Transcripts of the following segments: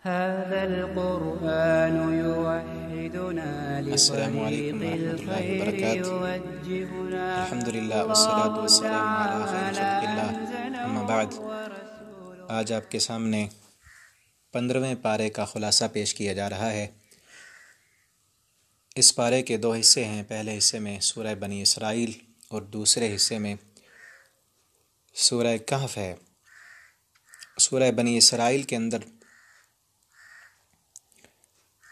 هذا القرآن يوحدنا السلام علیکم لطريق ورحمۃ اللہ الخير وبرکاتہ۔ يوجهنا الحمدللہ والصلاة والسلام علی خیر خلق اللہ، اما بعد۔ آج آپ کے سامنے 15ویں پارے کا خلاصہ پیش کیا جا رہا ہے۔ اس پارے کے دو حصے ہیں، پہلے حصے میں سورہ بنی اسرائیل اور دوسرے حصے میں سورہ کہف ہے۔ سورہ بنی اسرائیل کے اندر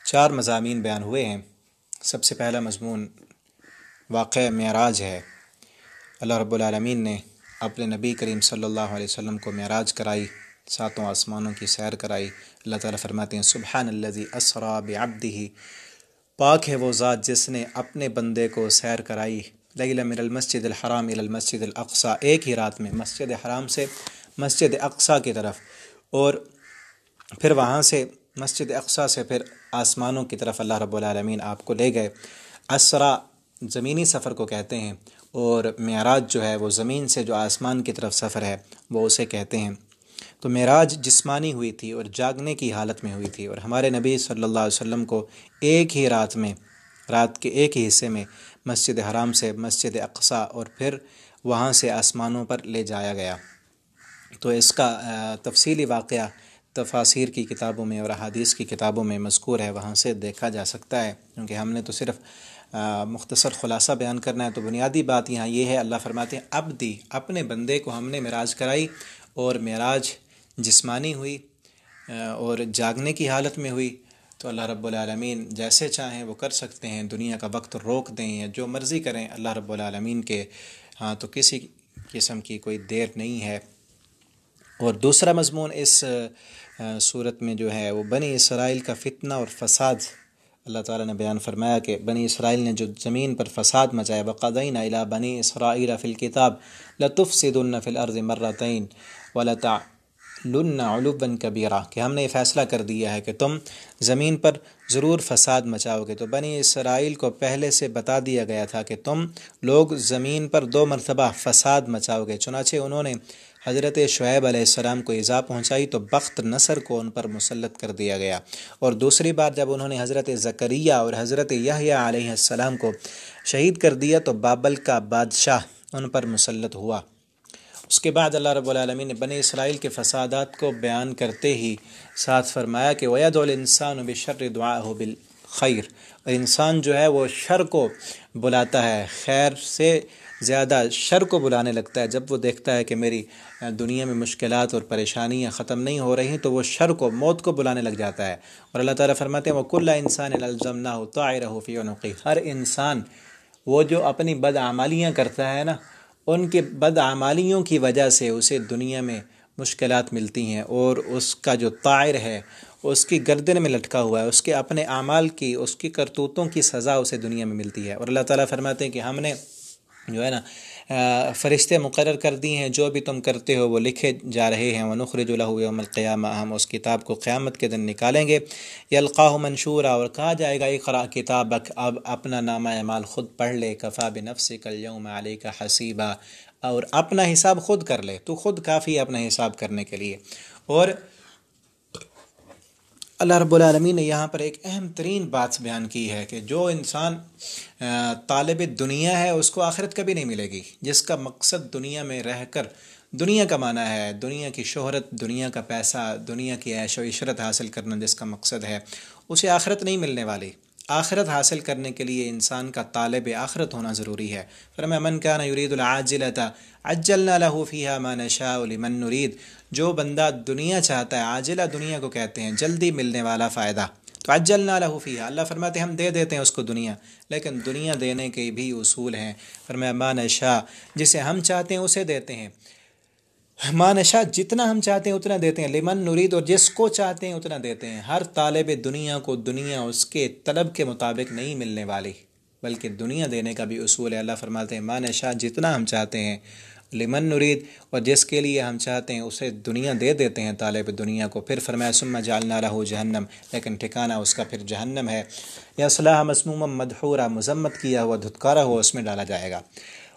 4 مضامین بیان ہوئے ہیں۔ سب سے پہلا مضمون واقعہ معراج ہے۔ اللہ رب العالمین نے اپنے نبی کریم صلی اللہ علیہ وسلم کو معراج کرائی، 7 آسمانوں کی سیر کرائی۔ اللہ تعالیٰ فرماتے ہیں سبحان الذی اسریٰ بعبدہ، پاک ہے وہ ذات جس نے اپنے بندے کو سیر کرائی، لیلا من المسجد الحرام الی المسجد الاقصی، ایک ہی رات میں مسجد حرام سے مسجد اقصی کی طرف، اور پھر وہاں سے مسجد اقصی سے پھر آسمانوں کی طرف اللہ رب العالمین آپ کو لے گئے۔ اسرا زمینی سفر کو کہتے ہیں، اور معراج جو ہے وہ زمین سے جو آسمان کی طرف سفر ہے وہ اسے کہتے ہیں۔ تو معراج جسمانی ہوئی تھی اور جاگنے کی حالت میں ہوئی تھی، اور ہمارے نبی صلی اللہ علیہ وسلم کو ایک ہی رات میں، رات کے ایک ہی حصے میں مسجد حرام سے مسجد اقصی اور پھر وہاں سے آسمانوں پر لے جایا گیا۔ تو اس کا تفصیلی واقعہ تفاسیر کی کتابوں میں اور احادیث کی کتابوں میں مذکور ہے، وہاں سے دیکھا جا سکتا ہے، کیونکہ ہم نے تو صرف مختصر خلاصہ بیان کرنا ہے۔ تو بنیادی بات یہاں یہ ہے، اللہ فرماتے ہیں عبدی، اپنے بندے کو ہم نے معراج کرائی، اور معراج جسمانی ہوئی اور جاگنے کی حالت میں ہوئی۔ تو اللہ رب العالمین جیسے چاہیں وہ کر سکتے ہیں، دنیا کا وقت روک دیں یا جو مرضی کریں، اللہ رب العالمین کے ہاں تو کسی قسم کی کوئی دیر نہیں ہے۔ اور دوسرا مضمون اس صورت میں جو ہے وہ بنی اسرائیل کا فتنہ اور فساد۔ اللہ تعالیٰ نے بیان فرمایا کہ بنی اسرائیل نے جو زمین پر فساد مچایا، وَقَضَيْنَا إِلَىٰ بَنِي إِسْرَائِيلَ فِي الْكِتَابِ لَتُفْسِدُنَّ فِي الْأَرْضِ مَرَّتَيْنِ وَلَتَعْلُنَّ عُلُوًّا كَبِيرًا، کہ ہم نے یہ فیصلہ کر دیا ہے کہ تم زمین پر ضرور فساد مچاؤ گے۔ تو بنی اسرائیل کو پہلے سے بتا دیا گیا تھا کہ تم لوگ زمین پر 2 مرتبہ فساد مچاؤ گے، چنانچہ انہوں نے حضرت شعیب علیہ السلام کو ایذا پہنچائی تو بخت نصر کو ان پر مسلط کر دیا گیا، اور دوسری بار جب انہوں نے حضرت زکریہ اور حضرت یحییٰ علیہ السلام کو شہید کر دیا تو بابل کا بادشاہ ان پر مسلط ہوا۔ اس کے بعد اللہ رب العالمین نے بنی اسرائیل کے فسادات کو بیان کرتے ہی ساتھ فرمایا کہ وَيَدْعُ الْإِنسَانُ بِالشَّرِّ دُعَاءَهُ بِالْخَيْرِ، اور انسان جو ہے وہ شر کو بلاتا ہے، خیر سے زیادہ شر کو بلانے لگتا ہے۔ جب وہ دیکھتا ہے کہ میری دنیا میں مشکلات اور پریشانیاں ختم نہیں ہو رہی تو وہ شر کو، موت کو بلانے لگ جاتا ہے۔ اور اللہ تعالیٰ فرماتے ہیں وَكُلَّ إِنسَانٍ أَلْزَمْنَاهُ طَائِرَهُ فِي عُنُقِهِ، ہر انسان وہ جو اپنی بدعمالیاں کرتا ہے نا، ان کے بدعمالیوں کی وجہ سے اسے دنیا میں مشکلات ملتی ہیں، اور اس کا جو طائر ہے اس کی گردن میں لٹکا ہوا ہے، اس کے اپنے اعمال کی، اس کی کرتوتوں کی سزا اسے دنیا میں ملتی ہے۔ اور اللہ تعالیٰ فرماتے ہیں کہ ہم نے جو ہے نا فرشتے مقرر کر دی ہیں، جو بھی تم کرتے ہو وہ لکھے جا رہے ہیں۔ وَنُخْرِجُ لَهُ يَوْمَ الْقِيَامَةِ، ہم اس کتاب کو قیامت کے دن نکالیں گے۔ يَلْقَاهُ مَنْشُورًا، اور کہا جائے گا اقرأ کتابک، اب اپنا نامہ اعمال خود پڑھ لے، کفیٰ بنفسک اليوم علیک حسیبا، اور اپنا حساب خود کر لے، تو خود کافی ہے اپنا حساب کرنے کے لیے۔ اور اللہ رب العالمین نے یہاں پر ایک اہم ترین بات بیان کی ہے کہ جو انسان طالب دنیا ہے اس کو آخرت کبھی نہیں ملے گی۔ جس کا مقصد دنیا میں رہ کر دنیا کمانا ہے، دنیا کی شہرت، دنیا کا پیسہ، دنیا کی عیش و عشرت حاصل کرنا جس کا مقصد ہے، اسے آخرت نہیں ملنے والی۔ آخرت حاصل کرنے کے لیے انسان کا طالب آخرت ہونا ضروری ہے۔ فرمایا من کان یرید العاجلۃ عجلنا له فیہا ما نشاء لمن نرید، جو بندہ دنیا چاہتا ہے، عاجلہ دنیا کو کہتے ہیں جلدی ملنے والا فائدہ، تو عجلنا له فیہا، اللہ فرماتے ہیں ہم دے دیتے ہیں اس کو دنیا، لیکن دنیا دینے کے بھی اصول ہیں۔ فرمایا ما نشاء، جسے ہم چاہتے ہیں اسے دیتے ہیں، ما نشاء جتنا ہم چاہتے ہیں اتنا دیتے ہیں، لمن نرید، اور جس کو چاہتے ہیں اتنا دیتے ہیں۔ ہر طالب دنیا کو دنیا اس کے طلب کے مطابق نہیں ملنے والی، بلکہ دنیا دینے کا بھی اصول ہے۔ اللہ فرماتے ہیں ما نشاء جتنا ہم چاہتے ہیں، لمن نرید، اور جس کے لیے ہم چاہتے ہیں اسے دنیا دے دیتے ہیں طالب دنیا کو۔ پھر فرمایا ثم جعلنا له جہنم، لیکن ٹھکانہ اس کا پھر جہنم ہے، یصلاها مسموما مدحورا، مذمت کیا ہوا، دھتکارا ہوا اس میں ڈالا جائے گا۔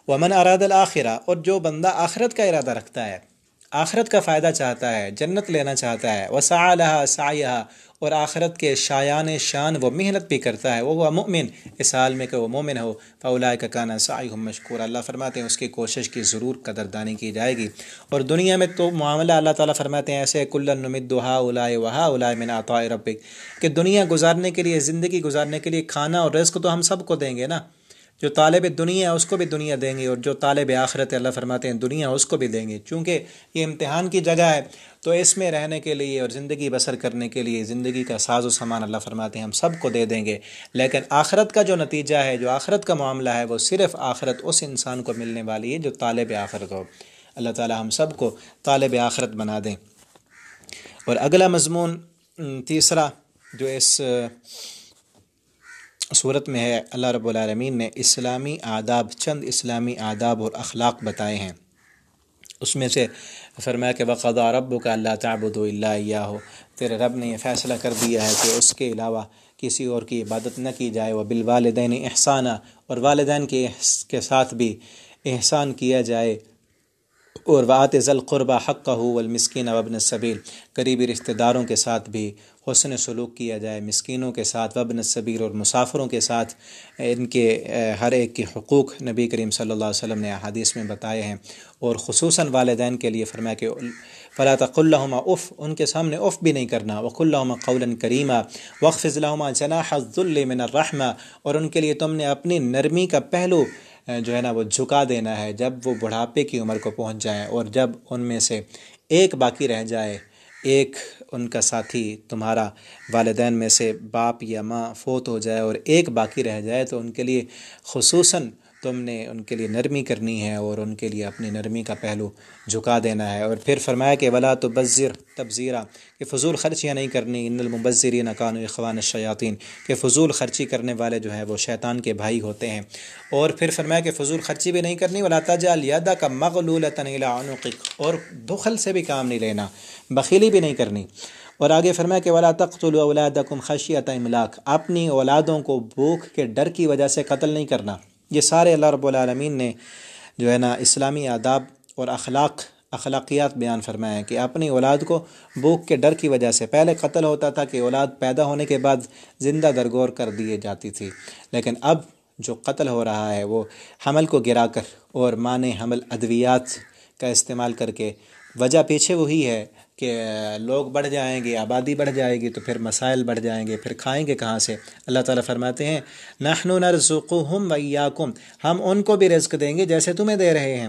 ومن اراد الاخرہ، اور جو بندہ آخرت کا ارادہ رکھتا ہے، آخرت کا فائدہ چاہتا ہے، جنت لینا چاہتا ہے، وسعى لها سعيها، اور آخرت کے شایان شان وہ محنت بھی کرتا ہے، وہ مؤمن، اس حال میں کہ وہ مومن ہو، فاولئک کان سعیهم مشکورا، اللہ فرماتے ہیں اس کی کوشش کی ضرور قدردانی کی جائے گی۔ اور دنیا میں تو معاملہ اللہ تعالیٰ فرماتے ہیں ایسے کلا نمد هؤلاء وهؤلاء من عطاء ربک، کہ دنیا گزارنے کے لیے، زندگی گزارنے کے لیے کھانا اور رزق تو ہم سب کو دیں گے نا، جو طالب دنیا ہے اس کو بھی دنیا دیں گے، اور جو طالب آخرت ہے اللہ فرماتے ہیں دنیا اس کو بھی دیں گے، چونکہ یہ امتحان کی جگہ ہے، تو اس میں رہنے کے لیے اور زندگی بسر کرنے کے لیے زندگی کا ساز و سامان اللہ فرماتے ہیں ہم سب کو دے دیں گے، لیکن آخرت کا جو نتیجہ ہے، جو آخرت کا معاملہ ہے، وہ صرف آخرت اس انسان کو ملنے والی ہے جو طالب آخرت ہو۔ اللہ تعالی ہم سب کو طالب آخرت بنا دیں۔ اور اگلا مضمون تیسرا جو اس صورت میں ہے، اللہ رب العالمین نے اسلامی آداب، چند اسلامی آداب اور اخلاق بتائے ہیں، اس میں سے فرمایا کہ وَقَضَىٰ رَبُّكَ أَلَّا تَعْبُدُوا إِلَّا إِيَّاهُ، تیرے رب نے یہ فیصلہ کر دیا ہے کہ اس کے علاوہ کسی اور کی عبادت نہ کی جائے، وَبِالْوَالِدَيْنِ إِحْسَانًا، اور والدین کے ساتھ بھی احسان کیا جائے، اور وَآتِ ذِي الْقُرْبَىٰ حَقَّهُ وَالْمِسْكِينَ وَابْنَ السَّبِيلِ، قریبی رشتہ داروں کے ساتھ بھی حسن سلوک کیا جائے، مسکینوں کے ساتھ، وابن السبیل، اور مسافروں کے ساتھ، ان کے ہر ایک کے حقوق نبی کریم صلی اللہ علیہ وسلم نے احادیث میں بتائے ہیں، اور خصوصاً والدین کے لیے فرمایا کہ فلا تقل لهما اف، ان کے سامنے اف بھی نہیں کرنا، وقل لهما قولا کریما واخفض لهما جناح الذل من الرحمہ، اور ان کے لیے تم نے اپنی نرمی کا پہلو جو ہے نا وہ جھکا دینا ہے جب وہ بڑھاپے کی عمر کو پہنچ جائیں، اور جب ان میں سے ایک باقی رہ جائے، ایک ان کا ساتھی تمہارا والدین میں سے باپ یا ماں فوت ہو جائے اور ایک باقی رہ جائے، تو ان کے لیے خصوصاً تم نے ان کے لیے نرمی کرنی ہے اور ان کے لیے اپنی نرمی کا پہلو جھکا دینا ہے۔ اور پھر فرمایا کہ ولا تبذر تبذیرا، کہ فضول خرچیاں نہیں کرنی، ان المبذرین کانوا اخوان الشیاطین، کہ فضول خرچی کرنے والے جو ہیں وہ شیطان کے بھائی ہوتے ہیں۔ اور پھر فرمایا کہ فضول خرچی بھی نہیں کرنی، ولا تجعل یدک مغلولۃ الی عنقک، اور بخل سے بھی کام نہیں لینا، بخیلی بھی نہیں کرنی۔ اور آگے فرمایا کہ ولا تقتلوا اولادکم خشیۃ املاق، اپنی اولادوں کو بھوک کے ڈر کی وجہ سے قتل نہیں کرنا۔ یہ سارے اللہ رب العالمین نے جو ہے نا اسلامی آداب اور اخلاقیات بیان فرمائے ہیں کہ اپنی اولاد کو بھوک کے ڈر کی وجہ سے، پہلے قتل ہوتا تھا کہ اولاد پیدا ہونے کے بعد زندہ درگور کر دیے جاتی تھی، لیکن اب جو قتل ہو رہا ہے وہ حمل کو گرا کر اور مانع حمل ادویات کا استعمال کر کے، وجہ پیچھے وہی ہے کہ لوگ بڑھ جائیں گے، آبادی بڑھ جائے گی تو پھر مسائل بڑھ جائیں گے، پھر کھائیں گے کہاں سے؟ اللہ تعالیٰ فرماتے ہیں نحن نرزقهم وإياكم، ہم ان کو بھی رزق دیں گے جیسے تمہیں دے رہے ہیں،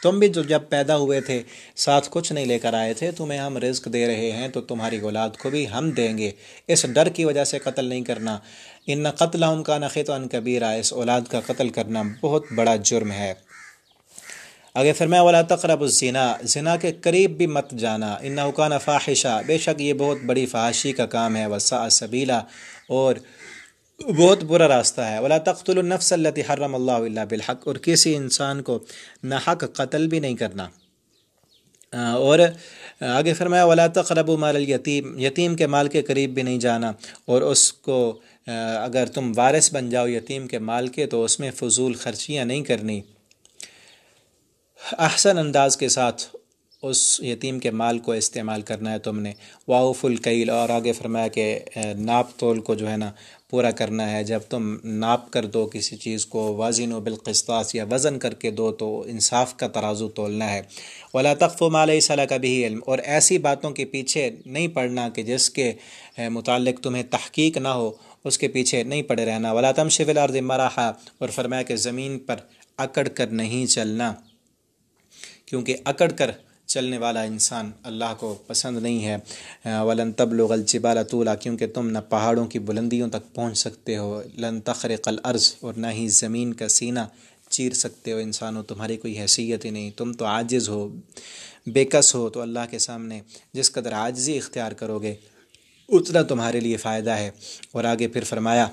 تم بھی جو جب پیدا ہوئے تھے ساتھ کچھ نہیں لے کر آئے تھے، تمہیں ہم رزق دے رہے ہیں تو تمہاری اولاد کو بھی ہم دیں گے۔ اس ڈر کی وجہ سے قتل نہیں کرنا، ان قتلهم کان خطأ کبیرا، اس اولاد کا قتل کرنا بہت بڑا جرم ہے۔ آگے فرمایا ولا تقربوا الزنا، زنا کے قریب بھی مت جانا، انہ کان فاحشہ، بے شک یہ بہت بڑی فحاشی کا کام ہے، وساء سبیلا، اور بہت برا راستہ ہے، ولا تقتلوا النفس التي حرم اللہ الا بالحق، اور کسی انسان کو ناحق قتل بھی نہیں کرنا۔ اور آگے فرمایا ولا تقربوا مال الیتیم، یتیم کے مال کے قریب بھی نہیں جانا، اور اس کو اگر تم وارث بن جاؤ یتیم کے مال کے تو اس میں فضول خرچیاں نہیں کرنی، احسن انداز کے ساتھ اس یتیم کے مال کو استعمال کرنا ہے تم نے۔ واوفوا الکیل، اور آگے فرمایا کہ ناپ تول کو جو ہے نا پورا کرنا ہے، جب تم ناپ کر دو کسی چیز کو، وازنوا بالقسطاس، یا وزن کر کے دو تو انصاف کا ترازو تولنا ہے۔ ولا تقف ما لیس لک بہ علم، اور ایسی باتوں کے پیچھے نہیں پڑنا کہ جس کے متعلق تمہیں تحقیق نہ ہو، اس کے پیچھے نہیں پڑے رہنا۔ ولا تمشی فی الارض مرحا، اور فرمایا کہ زمین پر اکڑ کر نہیں چلنا، کیونکہ اکڑ کر چلنے والا انسان اللہ کو پسند نہیں ہے۔ وَلَن تَبْلُغَ الْجِبَالَ طُولًا، کیونکہ تم نہ پہاڑوں کی بلندیوں تک پہنچ سکتے ہو، لَن تَخْرِقَ الْأَرْضَ، اور نہ ہی زمین کا سینہ چیر سکتے ہو، انسانوں تمہاری کوئی حیثیت ہی نہیں، تم تو عاجز ہو، بے کس ہو، تو اللہ کے سامنے جس قدر عاجزی اختیار کرو گے اتنا تمہارے لیے فائدہ ہے۔ اور آگے پھر فرمایا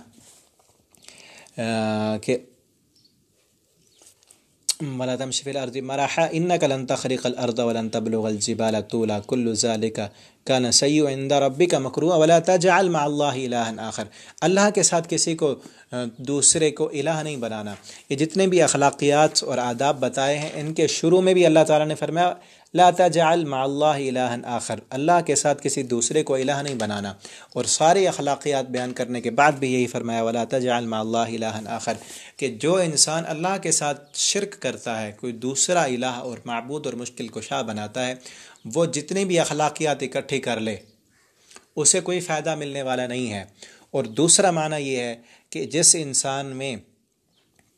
کہ ولا تمشي في الارض مرحا انك لن تخرق الارض ولن تبلغ الجبال طولا كل ذلك کان سیئ عند ربک مکروہ ولا تجعل مع اللہ الہا آخر، اللہ کے ساتھ کسی کو دوسرے کو الہ نہیں بنانا۔ یہ جتنے بھی اخلاقیات اور آداب بتائے ہیں ان کے شروع میں بھی اللہ تعالیٰ نے فرمایا لا تجعل مع اللہ الہا آخر، اللہ کے ساتھ کسی دوسرے کو الہ نہیں بنانا، اور سارے اخلاقیات بیان کرنے کے بعد بھی یہی فرمایا ولا تجعل مع اللہ الہا آخر، کہ جو انسان اللہ کے ساتھ شرک کرتا ہے، کوئی دوسرا الہ اور معبود اور مشکل کشا بناتا ہے، وہ جتنے بھی اخلاقیات اکٹھی کر لے اسے کوئی فائدہ ملنے والا نہیں ہے۔ اور دوسرا معنی یہ ہے کہ جس انسان میں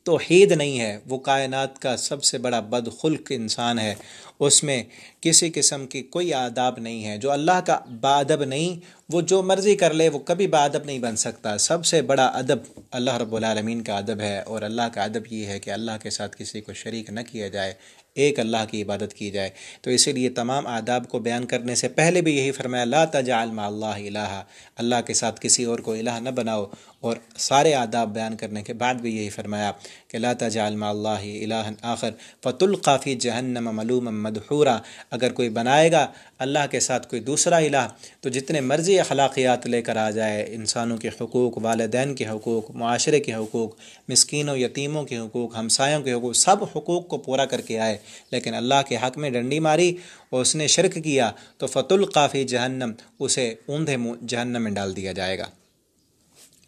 توحید نہیں ہے وہ کائنات کا سب سے بڑا بدخلق انسان ہے، اس میں کسی قسم کی کوئی آداب نہیں ہے۔ جو اللہ کا باادب نہیں، وہ جو مرضی کر لے وہ کبھی باادب نہیں بن سکتا۔ سب سے بڑا ادب اللہ رب العالمین کا ادب ہے، اور اللہ کا ادب یہ ہے کہ اللہ کے ساتھ کسی کو شریک نہ کیا جائے، ایک اللہ کی عبادت کی جائے۔ تو اسی لیے تمام آداب کو بیان کرنے سے پہلے بھی یہی فرمایا لا تجعل مع اللہ الہ، اللہ کے ساتھ کسی اور کو الہ نہ بناؤ، اور سارے آداب بیان کرنے کے بعد بھی یہی فرمایا کہ لا تجعل مع اللہ الہ آخر فتلقى فی جہنم ملوما مدحورا، اگر کوئی بنائے گا اللہ کے ساتھ کوئی دوسرا الہ تو جتنے مرضی اخلاقیات لے کر آ جائے، انسانوں کے حقوق، والدین کے حقوق، معاشرے کے حقوق، مسکینوں یتیموں کے حقوق، ہمسایوں کے حقوق، سب حقوق کو پورا کر کے آئے، لیکن اللہ کے حق میں ڈنڈی ماری اور اس نے شرک کیا تو فتلقى فی جہنم، اسے اوندھے منہ جہنم میں ڈال دیا جائے گا۔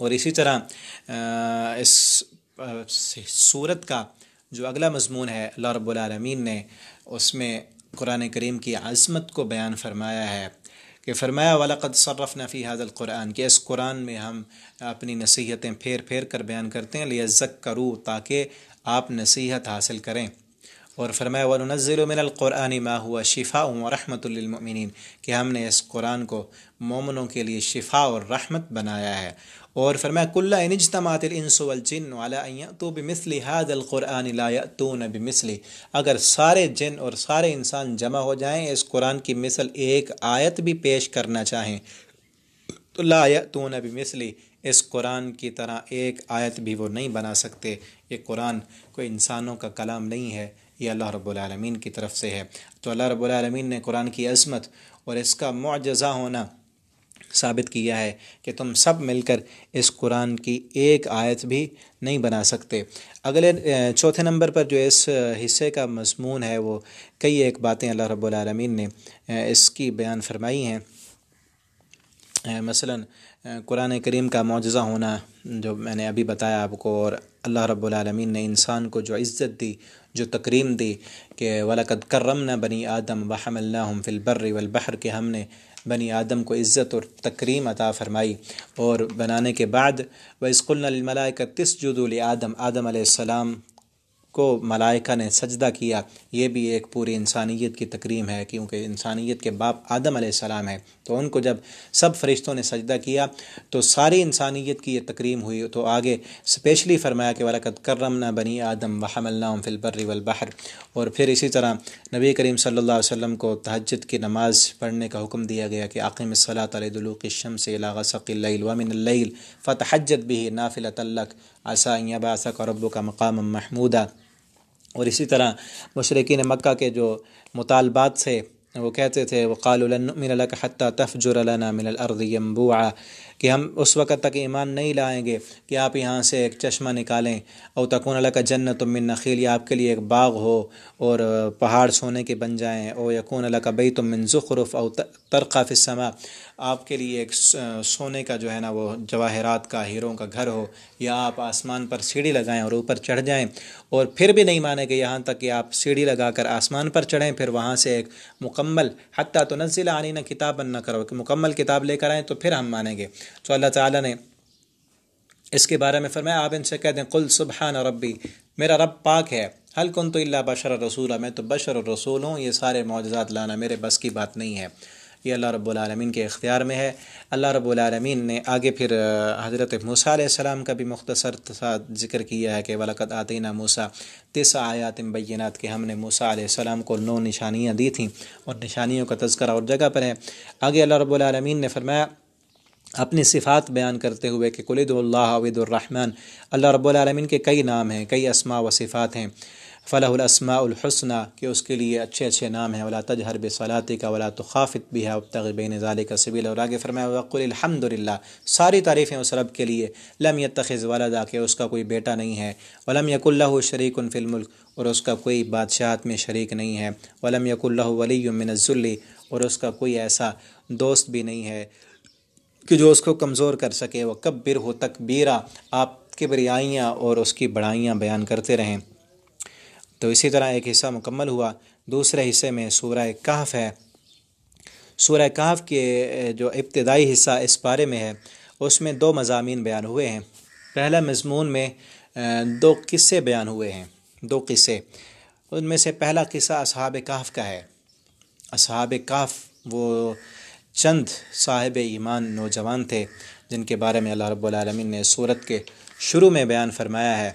اور اسی طرح اس سورت کا جو اگلا مضمون ہے اللہ رب العالمین نے اس میں قرآن کریم کی عظمت کو بیان فرمایا ہے کہ فرمایا وَلَقَدْ صَرَّفْنَا فِي هَذَا الْقُرْآنِ، کہ اس قرآن میں ہم اپنی نصیحتیں پھیر پھیر کر بیان کرتے ہیں لِيَذَّكَّرُوا، تاکہ آپ نصیحت حاصل کریں۔ اور فرمایا وَنُنَزِّلُ مِنَ الْقُرْآنِ مَا هُوَ شِفَاءٌ وَرَحْمَةٌ لِّلْمُؤْمِنِينَ، کہ ہم نے اس قرآن کو مومنوں کے لیے شفا اور رحمت بنایا ہے۔ اور فرمایا کُلَّ إِنِ اجْتَمَعَتِ الْإِنسُ وَالْجِنُّ عَلَىٰ أَن يَأْتُوا بِمِثْلِ هَذَا الْقُرْآنِ لَا يَأْتُونَ بِمِثْلِهِ، اگر سارے جن اور سارے انسان جمع ہو جائیں اس قرآن کی مثل ایک آیت بھی پیش کرنا چاہیں تو لا یأتون بمثلہ، اس قرآن کی طرح ایک آیت بھی وہ نہیں بنا سکتے۔ یہ قرآن کوئی انسانوں کا کلام نہیں ہے، یہ اللہ رب العالمین کی طرف سے ہے۔ تو اللہ رب العالمین نے قرآن کی عظمت اور اس کا معجزہ ہونا ثابت کیا ہے کہ تم سب مل کر اس قرآن کی ایک آیت بھی نہیں بنا سکتے۔ اگلے چوتھے نمبر پر جو اس حصے کا مضمون ہے وہ کئی ایک باتیں اللہ رب العالمین نے اس کی بیان فرمائی ہیں۔ مثلا قرآن کریم کا معجزہ ہونا جو میں نے ابھی بتایا آپ کو، اور اللہ رب العالمین نے انسان کو جو عزت دی، جو تکریم دی کہ وَلَقَدْ كَرَّمْنَا بَنِي آدَمَ وَحَمَلْنَاهُمْ فِي الْبَرِّ وَالْبَحْرِ، کہ ہم نے بنی آدم کو عزت اور تکریم عطا فرمائی، اور بنانے کے بعد وَإِذْ قُلْنَا لِلْمَلَائِكَةِ اسْجُدُوا لِآدَمَ، آدم علیہ السلام کو ملائکہ نے سجدہ کیا۔ یہ بھی ایک پوری انسانیت کی تکریم ہے، کیونکہ انسانیت کے باپ آدم علیہ السلام ہے، تو ان کو جب سب فرشتوں نے سجدہ کیا تو ساری انسانیت کی یہ تکریم ہوئی۔ تو آگے اسپیشلی فرمایا کہ وَلَقَدْ كَرَّمْنَا بَنِي آدَمَ وَحَمَلْنَاهُمْ فِي الْبَرِّ وَالْبَحْرِ، اور پھر اسی طرح نبی کریم صلی اللہ علیہ وسلم کو تہجد کی نماز پڑھنے کا حکم دیا گیا کہ اقم الصلاۃ لدلوق الشمس الی غسق اللیل ومن اللیل فتہجد بہ نافلۃ لک عسی ان یبعثک ربک مقاما محمودا۔ اور اسی طرح مشرکین مکہ کے جو مطالبات تھے، وہ کہتے تھے وقالوا لن نؤمن لك حتى تفجر لنا من الارض ينبوعا، کہ ہم اس وقت تک ایمان نہیں لائیں گے کہ آپ یہاں سے ایک چشمہ نکالیں، او تکون لک جنت من نخیل، یا آپ کے لیے ایک باغ ہو اور پہاڑ سونے کے بن جائیں، او یکون لک بیت من زخرف او ترقى في السماء، آپ کے لیے ایک سونے کا جو ہے نا وہ جواہرات کا، ہیروں کا گھر ہو، یا آپ آسمان پر سیڑھی لگائیں اور اوپر چڑھ جائیں۔ اور پھر بھی نہیں مانے گے یہاں تک کہ آپ سیڑھی لگا کر آسمان پر چڑھیں، پھر وہاں سے ایک مکمل حتیٰ تنزل علینا کتابا نہ کرو، کہ مکمل کتاب لے کر آئیں تو پھر ہم مانیں گے۔ تو اللہ تعالیٰ نے اس کے بارے میں فرمایا آپ ان سے کہہ دیں قل سبحان ربی، میرا رب پاک ہے، هل كنت الا بشر رسولا، میں تو بشر اور رسول ہوں، یہ سارے معجزات لانا میرے بس کی بات نہیں ہے، یہ اللہ رب العالمین کے اختیار میں ہے۔ اللہ رب العالمین نے آگے پھر حضرت موسیٰ علیہ السلام کا بھی مختصر سا ذکر کیا ہے کہ وَلَقَدْ آتَيْنَا مُوسَىٰ 9 آیات بینات، کہ ہم نے موسیٰ علیہ السلام کو 9 نشانیاں دی تھیں، اور نشانیوں کا تذکرہ اور جگہ پر ہے۔ آگے اللہ رب العالمین نے فرمایا اپنی صفات بیان کرتے ہوئے کہ قُلِ ادعوا اللَّهَ أَوِ ادعوا الرَّحْمَٰنَ، اللہ رب العالمین کے کئی نام ہیں، کئی اسماء و صفات ہیں۔ فلہ الاسماء الحسنى کہ اس کے لیے اچھے اچھے نام ہیں، ولا تجہر بصلاتک ولا تخافت بها وابتغ بین ذلک سبیلا، اور آگے فرمایا وقل الحمد للہ، ساری تعریفیں اس رب کے لیے، لم یتخذ ولدا کہ اس کا کوئی بیٹا نہیں ہے، ولم یکن لہ شریک فی الملک اور اس کا کوئی بادشاہت میں شریک نہیں ہے، ولم یکن لہ ولی من الذل اور اس کا کوئی ایسا دوست بھی نہیں ہے کہ جو اس کو کمزور کر سکے، وکبرہ تکبیرا آپ کبریائیاں اور اس کی بڑائیاں بیان کرتے رہیں۔ تو اسی طرح ایک حصہ مکمل ہوا۔ دوسرے حصے میں سورہ کہف ہے۔ سورہ کہف کے جو ابتدائی حصہ اس پارے میں ہے اس میں 2 مضامین بیان ہوئے ہیں۔ پہلا مضمون میں 2 قصے بیان ہوئے ہیں، 2 قصے۔ ان میں سے پہلا قصہ اصحاب کہف کا ہے۔ اصحاب کہف وہ چند صاحب ایمان نوجوان تھے جن کے بارے میں اللہ رب العالمین نے سورت کے شروع میں بیان فرمایا ہے۔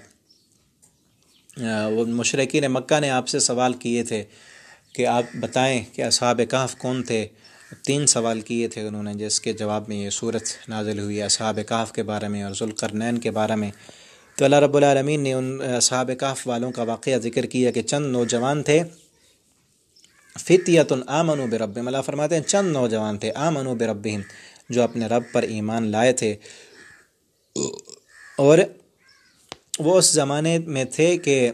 وہ مشرکین مکہ نے آپ سے سوال کیے تھے کہ آپ بتائیں کہ اصحاب کہف کون تھے۔ 3 سوال کیے تھے انہوں نے، جس کے جواب میں یہ سورت نازل ہوئی ہے اصحاب کہف کے بارے میں اور ذوالقرنین کے بارے میں۔ تو اللہ رب العالمین نے ان اصحاب کہف والوں کا واقعہ ذکر کیا کہ چند نوجوان تھے، فتیۃ آمنوا بربہم، اللہ فرماتے ہیں چند نوجوان تھے آمنوا بربہم جو اپنے رب پر ایمان لائے تھے، اور وہ اس زمانے میں تھے کہ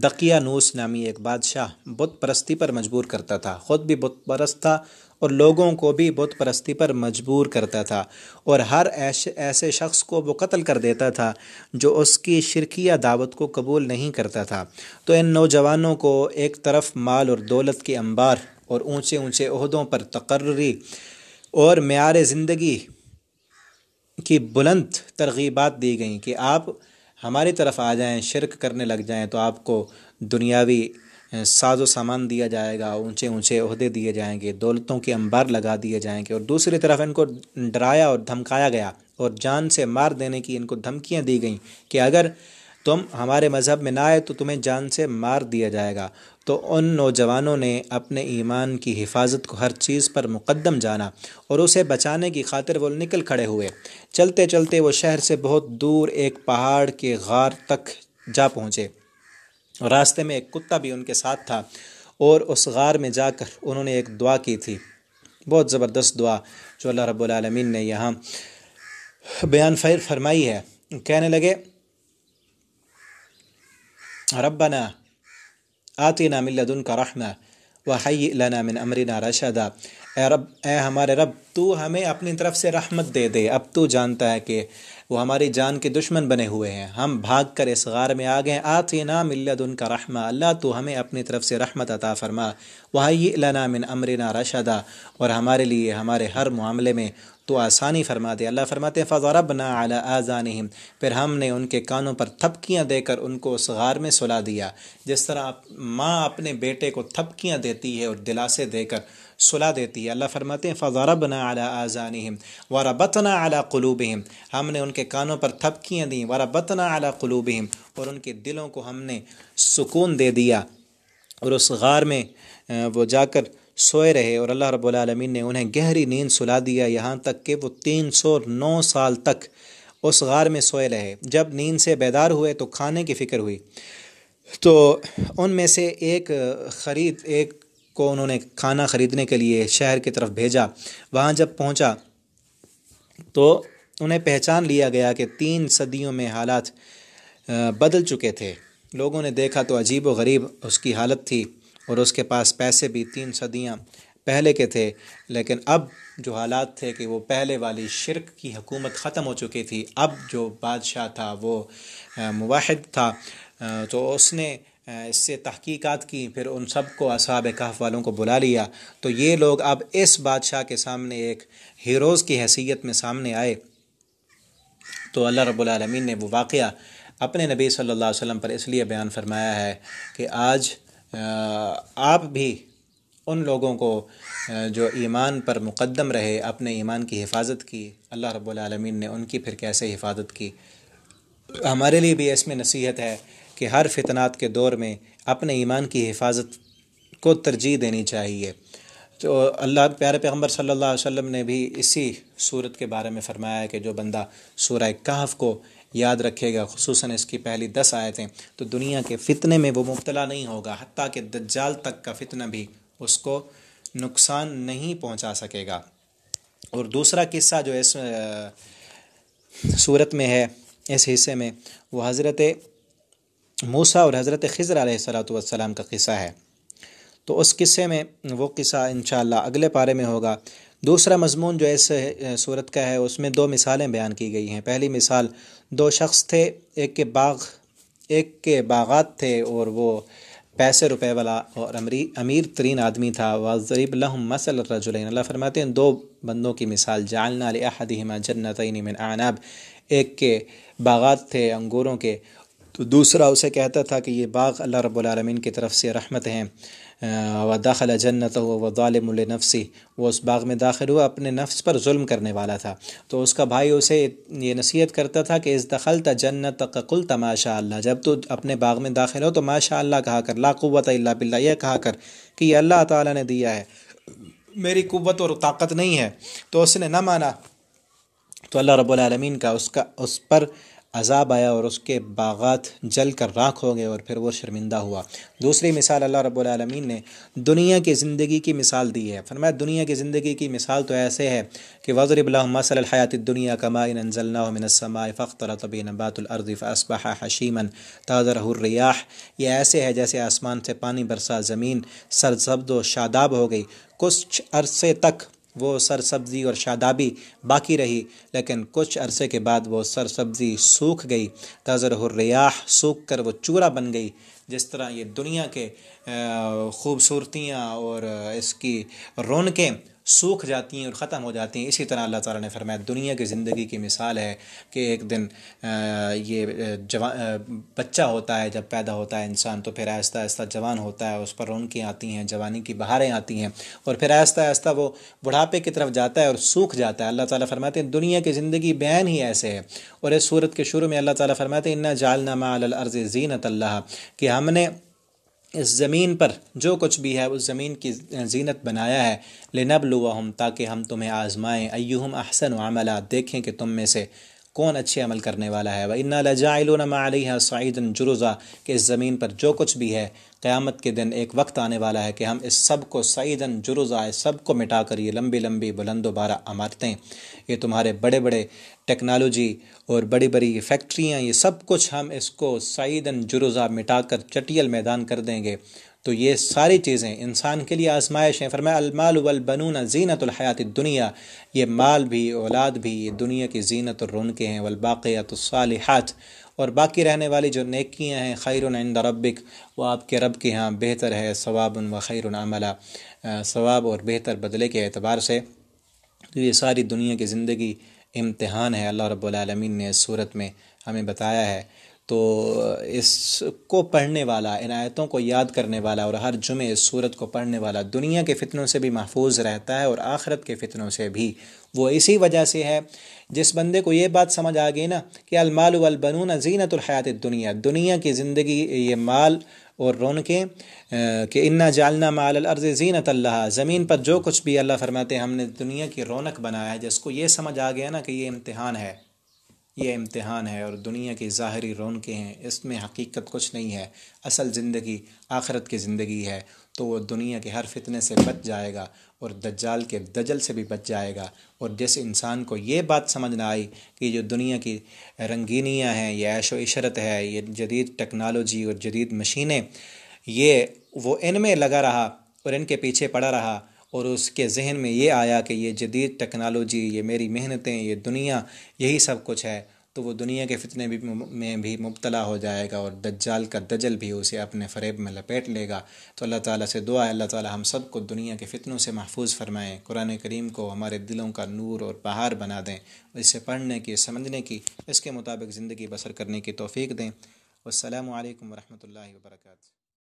دقیانوس نامی ایک بادشاہ بت پرستی پر مجبور کرتا تھا، خود بھی بت پرست تھا اور لوگوں کو بھی بت پرستی پر مجبور کرتا تھا، اور ہر ایسے شخص کو وہ قتل کر دیتا تھا جو اس کی شرکیہ دعوت کو قبول نہیں کرتا تھا۔ تو ان نوجوانوں کو ایک طرف مال اور دولت کے انبار اور اونچے اونچے عہدوں پر تقرری اور معیار زندگی کی بلند ترغیبات دی گئیں کہ آپ ہماری طرف آ جائیں، شرک کرنے لگ جائیں تو آپ کو دنیاوی ساز و سامان دیا جائے گا، اونچے اونچے عہدے دیے جائیں گے، دولتوں کے انبار لگا دیے جائیں گے، اور دوسری طرف ان کو ڈرایا اور دھمکایا گیا اور جان سے مار دینے کی ان کو دھمکیاں دی گئیں کہ اگر تم ہمارے مذہب میں نہ آئے تو تمہیں جان سے مار دیا جائے گا۔ تو ان نوجوانوں نے اپنے ایمان کی حفاظت کو ہر چیز پر مقدم جانا اور اسے بچانے کی خاطر وہ نکل کھڑے ہوئے۔ چلتے چلتے وہ شہر سے بہت دور ایک پہاڑ کے غار تک جا پہنچے، راستے میں ایک کتا بھی ان کے ساتھ تھا، اور اس غار میں جا کر انہوں نے ایک دعا کی تھی، بہت زبردست دعا جو اللہ رب العالمین نے یہاں بیان فرمائی ہے۔ کہنے لگے ربنا آتنا من لدنک رحمہ وہیئ لنا من امرنا رشدا، اے رب، اے ہمارے رب، تو ہمیں اپنی طرف سے رحمت دے دے۔ اب تو جانتا ہے کہ وہ ہماری جان کے دشمن بنے ہوئے ہیں، ہم بھاگ کر اس غار میں آ گئے۔ آتنا من لدنک رحمہ، اللہ تو ہمیں اپنی طرف سے رحمت عطا فرما، وہیئ لنا من امرنا رشدا، اور ہمارے لیے ہمارے ہر معاملے میں تو آسانی فرما دے۔ اللہ فرماتے ہیں فضربنا علی آذانہم، پھر ہم نے ان کے کانوں پر تھپکیاں دے کر ان کو اس غار میں سلا دیا، جس طرح ماں اپنے بیٹے کو تھپکیاں دیتی ہے اور دلاسے دے کر سلا دیتی ہے۔ اللہ فرماتے ہیں فضربنا علی آذانہم وربطنا علی قلوبہم، ہم نے ان کے کانوں پر تھپکیاں دیں، وربطنا علی قلوبہم، اور ان کے دلوں کو ہم نے سکون دے دیا، اور اس غار میں وہ جا کر سوئے رہے، اور اللہ رب العالمین نے انہیں گہری نیند سلا دیا، یہاں تک کہ وہ 309 سال تک اس غار میں سوئے رہے۔ جب نیند سے بیدار ہوئے تو کھانے کی فکر ہوئی، تو ان میں سے ایک کو انہوں نے کھانا خریدنے کے لیے شہر کی طرف بھیجا۔ وہاں جب پہنچا تو انہیں پہچان لیا گیا کہ 3 صدیوں میں حالات بدل چکے تھے۔ لوگوں نے دیکھا تو عجیب و غریب اس کی حالت تھی، اور اس کے پاس پیسے بھی 3 صدیاں پہلے کے تھے، لیکن اب جو حالات تھے کہ وہ پہلے والی شرک کی حکومت ختم ہو چکی تھی، اب جو بادشاہ تھا وہ موحد تھا۔ تو اس نے اس سے تحقیقات کی، پھر ان سب کو اصحاب کہف والوں کو بلا لیا، تو یہ لوگ اب اس بادشاہ کے سامنے ایک ہیروز کی حیثیت میں سامنے آئے۔ تو اللہ رب العالمین نے وہ واقعہ اپنے نبی صلی اللہ علیہ وسلم پر اس لیے بیان فرمایا ہے کہ آج آپ بھی ان لوگوں کو جو ایمان پر مقدم رہے، اپنے ایمان کی حفاظت کی، اللہ رب العالمین نے ان کی پھر کیسے حفاظت کی۔ ہمارے لیے بھی اس میں نصیحت ہے کہ ہر فتنات کے دور میں اپنے ایمان کی حفاظت کو ترجیح دینی چاہیے۔ تو اللہ پیارے پیغمبر صلی اللہ علیہ وسلم نے بھی اسی صورت کے بارے میں فرمایا ہے کہ جو بندہ سورہ کہف کو یاد رکھے گا، خصوصاً اس کی پہلی 10 آیتیں، تو دنیا کے فتنے میں وہ مبتلا نہیں ہوگا، حتیٰ کہ دجال تک کا فتنہ بھی اس کو نقصان نہیں پہنچا سکے گا۔ اور دوسرا قصہ جو اس صورت میں ہے، اس حصے میں، وہ حضرت موسیٰ اور حضرت خضر علیہ السلام کا قصہ ہے۔ تو اس قصے میں وہ قصہ انشاءاللہ اگلے پارے میں ہوگا۔ دوسرا مضمون جو اس صورت کا ہے، اس میں 2 مثالیں بیان کی گئی ہیں۔ پہلی مثال، 2 شخص تھے، ایک کے باغات تھے اور وہ پیسے روپے والا اور امیر ترین آدمی تھا۔ وَضْرِبْ لَهُمْ مَثَلَ الرَّجُلَيْنِ، اللہ فرماتے ہیں 2 بندوں کی مثال، جَعَلْنَا لِأَحَدِهِمَا جَنَّتَيْنِ مِنْ أَعْنَابٍ، ایک کے باغات تھے انگوروں کے، تو دوسرا اسے کہتا تھا کہ یہ باغ اللہ رب العالمین کی طرف سے رحمت ہیں۔ وَدَخَلَ جَنَّتَهُ وَظَالِمٌ لِنَفْسِهِ، وہ اس باغ میں داخل ہوا، اپنے نفس پر ظلم کرنے والا تھا۔ تو اس کا بھائی اسے یہ نصیحت کرتا تھا کہ اذ دخلت جنتک قلت ما شاء اللہ، جب تو اپنے باغ میں داخل ہو تو ما شاء اللہ کہا کر، لا قوت الا باللہ، یہ کہا کر کہ یہ اللہ تعالیٰ نے دیا ہے، میری قوت اور طاقت نہیں ہے۔ تو اس نے نہ مانا، تو اللہ رب العالمین کا اس پر عذاب آیا اور اس کے باغات جل کر راکھ ہو گئے اور پھر وہ شرمندہ ہوا۔ دوسری مثال اللہ رب العالمین نے دنیا کی زندگی کی مثال دی ہے۔ فرمایا دنیا کی زندگی کی مثال تو ایسے ہے کہ وَضْرِبْ لَهُم مَثَلَ الْحَيَاةِ الدُّنْيَا كَمَاءٍ أَنزَلْنَاهُ مِنَ السَّمَاءِ فَاخْتَلَطَ بِهِ نَبَاتُ الْأَرْضِ فَأَصْبَحَ حَشِيمًا تَذْرُهُ الرِّيَاحُ، یہ ایسے ہے جیسے آسمان سے پانی برسا، زمین سرسبز و شاداب ہو گئی، کچھ عرصے تک وہ سرسبزی اور شادابی باقی رہی، لیکن کچھ عرصے کے بعد وہ سرسبزی سوکھ گئی، تذرہ الریاح، سوکھ کر وہ چورا بن گئی۔ جس طرح یہ دنیا کے خوبصورتیاں اور اس کی رونقیں سوکھ جاتی ہیں اور ختم ہو جاتی ہیں، اسی طرح اللہ تعالیٰ نے فرمایا دنیا کی زندگی کی مثال ہے کہ ایک دن یہ بچہ ہوتا ہے، جب پیدا ہوتا ہے انسان تو پھر آہستہ آہستہ جوان ہوتا ہے، اس پر رونقیں آتی ہیں، جوانی کی بہاریں آتی ہیں، اور پھر آہستہ آہستہ وہ بڑھاپے کی طرف جاتا ہے اور سوکھ جاتا ہے۔ اللہ تعالیٰ فرماتے ہیں دنیا کی زندگی بیان ہی ایسے ہے۔ اور اس صورت کے شروع میں اللہ تعالیٰ فرماتے ہیں اِنَّا جَعَلْنَا مَا عَلَى الْأَرْضِ زِينَةً لَهَا، کہ ہم نے اس زمین پر جو کچھ بھی ہے اس زمین کی زینت بنایا ہے، لِنَبْلُوَهُمْ، تاکہ ہم تمہیں آزمائیں، أَيُّهُمْ أَحْسَنُ عَمَلًا، دیکھیں کہ تم میں سے کون اچھے عمل کرنے والا ہے۔ وَإِنَّا لَجَاعِلُونَ مَا عَلَيْهَا صَعِيدًا جُرُزًا، کہ اس زمین پر جو کچھ بھی ہے قیامت کے دن ایک وقت آنے والا ہے کہ ہم اس سب کو صعیداً جرزا، اس سب کو مٹا کر، یہ لمبی لمبی بلند و بارہ عمارتیں، یہ تمہارے بڑے بڑے ٹیکنالوجی اور بڑی بڑی فیکٹریاں، یہ سب کچھ ہم اس کو صعیداً جرزا مٹا کر چٹیل میدان کر دیں گے۔ تو یہ ساری چیزیں انسان کے لیے آزمائش ہیں۔ فرمایا المال والبنون زینت الحیات الدنیا، یہ مال بھی، اولاد بھی، یہ دنیا کی زینت اور رونقیں ہیں۔ والباقیات الصالحات، اور باقی رہنے والی جو نیکیاں ہیں، خیر عند ربک، وہ آپ کے رب کے ہاں بہتر ہے، ثواب و خیر عملا، ثواب اور بہتر بدلے کے اعتبار سے۔ تو یہ ساری دنیا کی زندگی امتحان ہے، اللہ رب العالمین نے اس صورت میں ہمیں بتایا ہے۔ تو اس کو پڑھنے والا، ان آیتوں کو یاد کرنے والا اور ہر جمعے اس صورت کو پڑھنے والا دنیا کے فتنوں سے بھی محفوظ رہتا ہے اور آخرت کے فتنوں سے بھی۔ وہ اسی وجہ سے ہے، جس بندے کو یہ بات سمجھ آ گئی نا کہ المال والبنون زینت الحیات الدنیا، دنیا کی زندگی یہ مال اور رونقیں، کہ انا جعلنا ما علی الارض زینۃ لہا، زمین پر جو کچھ بھی اللہ فرماتے ہیں ہم نے دنیا کی رونق بنایا ہے۔ جس کو یہ سمجھ آ گیا نا کہ یہ امتحان ہے، یہ امتحان ہے اور دنیا کی ظاہری رونقیں ہیں، اس میں حقیقت کچھ نہیں ہے، اصل زندگی آخرت کی زندگی ہے، تو وہ دنیا کے ہر فتنے سے بچ جائے گا اور دجال کے دجل سے بھی بچ جائے گا۔ اور جس انسان کو یہ بات سمجھ نہ آئی کہ جو دنیا کی رنگینیاں ہیں، یہ عیش و عشرت ہے، یہ جدید ٹیکنالوجی اور جدید مشینیں، یہ وہ ان میں لگا رہا اور ان کے پیچھے پڑا رہا، اور اس کے ذہن میں یہ آیا کہ یہ جدید ٹیکنالوجی، یہ میری محنتیں، یہ دنیا، یہی سب کچھ ہے، تو وہ دنیا کے فتنے میں بھی مبتلا ہو جائے گا اور دجال کا دجل بھی اسے اپنے فریب میں لپیٹ لے گا۔ تو اللہ تعالیٰ سے دعا ہے اللہ تعالیٰ ہم سب کو دنیا کے فتنوں سے محفوظ فرمائیں، قرآن کریم کو ہمارے دلوں کا نور اور بہار بنا دیں، اسے پڑھنے کی، سمجھنے کی، اس کے مطابق زندگی بسر کرنے کی توفیق دیں۔ والسلام علیکم ورحمۃ اللہ وبرکاتہ۔